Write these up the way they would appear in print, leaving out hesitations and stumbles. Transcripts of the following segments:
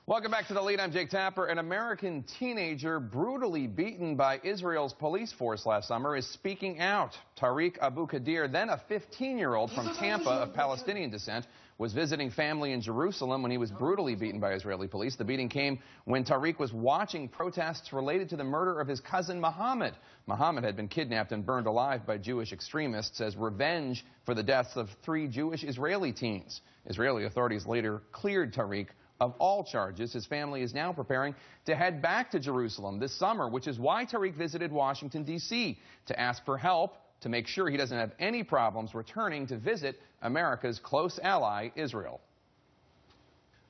Welcome back to The Lead. I'm Jake Tapper. An American teenager brutally beaten by Israel's police force last summer is speaking out. Tariq Khdeir, then a 15-year-old from Tampa of Palestinian descent, was visiting family in Jerusalem when he was brutally beaten by Israeli police. The beating came when Tariq was watching protests related to the murder of his cousin Muhammad. Muhammad had been kidnapped and burned alive by Jewish extremists as revenge for the deaths of 3 Jewish Israeli teens. Israeli authorities later cleared Tariq of all charges. His family is now preparing to head back to Jerusalem this summer, which is why Tariq visited Washington, D.C. to ask for help to make sure he doesn't have any problems returning to visit America's close ally, Israel.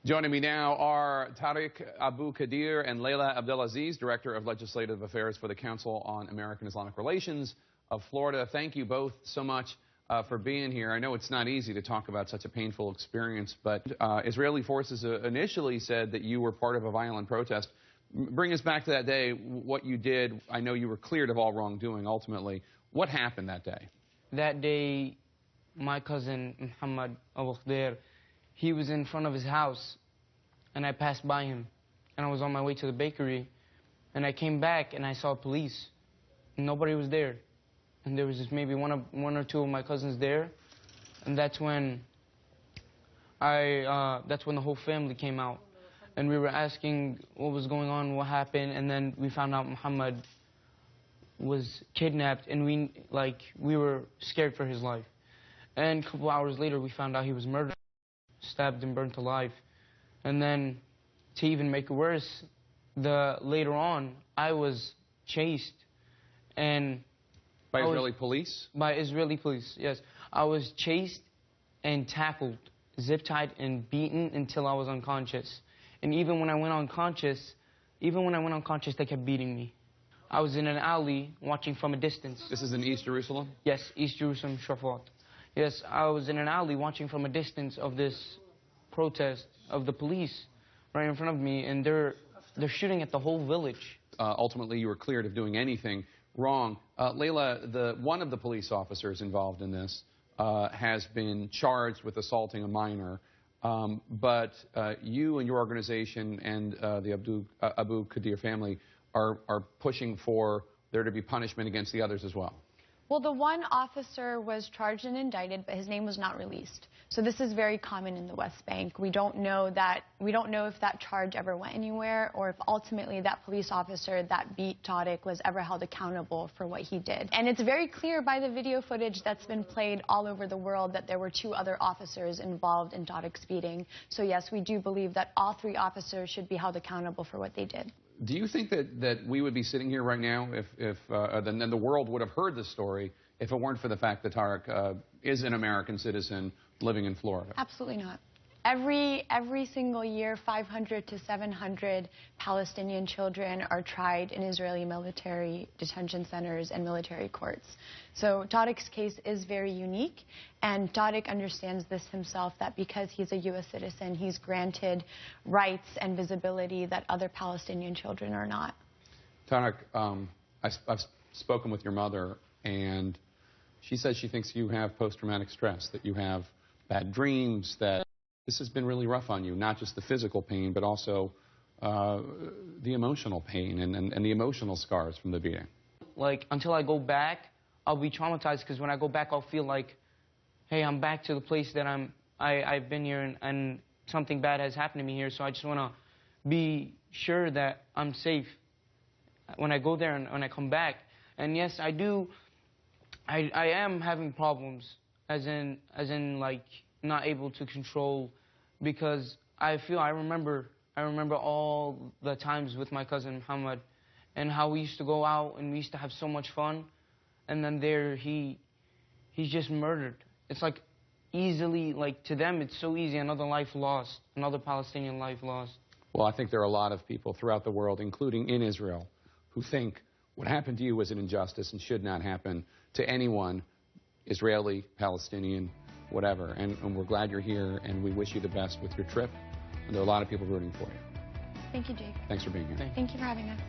Joining me now are Tariq Khdeir and Layla Abdelaziz, Director of Legislative Affairs for the Council on American Islamic Relations of Florida. Thank you both so much for being here. I know it's not easy to talk about such a painful experience, but Israeli forces initially said that you were part of a violent protest. Bring us back to that day, what you did. I know you were cleared of all wrongdoing ultimately. What happened that day? That day, my cousin Muhammad Khdeir, he was in front of his house, and I passed by him, and I was on my way to the bakery, and I came back and I saw police. Nobody was there. And there was just maybe one or two of my cousins there, and that's when the whole family came out, and we were asking what was going on, what happened, and then we found out Muhammad was kidnapped, and we were scared for his life. And a couple hours later, we found out he was murdered, stabbed and burnt alive. And then, to even make it worse, later on, I was chased and. By Israeli police? By Israeli police, yes. I was chased and tackled, zip-tied and beaten until I was unconscious. And even when I went unconscious, they kept beating me. I was in an alley watching from a distance. This is in East Jerusalem? Yes, East Jerusalem, Shafat. Yes, I was in an alley watching from a distance of this protest of the police right in front of me, and they're shooting at the whole village. Ultimately, you were cleared of doing anything wrong. Layla, one of the police officers involved in this has been charged with assaulting a minor, but you and your organization and the Abu Khdeir family are pushing for there to be punishment against the others as well. Well, the one officer was charged and indicted, but his name was not released. So this is very common in the West Bank. We don't know if that charge ever went anywhere, or if ultimately that police officer that beat Tariq was ever held accountable for what he did. And it's very clear by the video footage that's been played all over the world that there were 2 other officers involved in Tariq's beating. So yes, we do believe that all 3 officers should be held accountable for what they did. Do you think that we would be sitting here right now if then the world would have heard this story if it weren't for the fact that Tariq is an American citizen living in Florida? Absolutely not. Every single year, 500 to 700 Palestinian children are tried in Israeli military detention centers and military courts. So Tariq's case is very unique, and Tariq understands this himself, that because he's a U.S. citizen, he's granted rights and visibility that other Palestinian children are not. Tariq, I've spoken with your mother, and she says she thinks you have post-traumatic stress, that you have bad dreams, that this has been really rough on you, not just the physical pain, but also the emotional pain and the emotional scars from the beating. Like, until I go back, I'll be traumatized, because when I go back, I'll feel like, hey, I'm back to the place that I've been here, and something bad has happened to me here, so I just want to be sure that I'm safe when I go there and when I come back. And yes, I am having problems, as in like not able to control, because I remember all the times with my cousin Muhammad and how we used to go out and we used to have so much fun, and then he's just murdered. It's like easily, like to them it's so easy, another life lost, another Palestinian life lost. Well, I think there are a lot of people throughout the world, including in Israel, who think what happened to you was an injustice and should not happen to anyone, Israeli, Palestinian, whatever. And we're glad you're here, and we wish you the best with your trip. And there are a lot of people rooting for you. Thank you, Jake. Thanks for being here. Thank you for having us.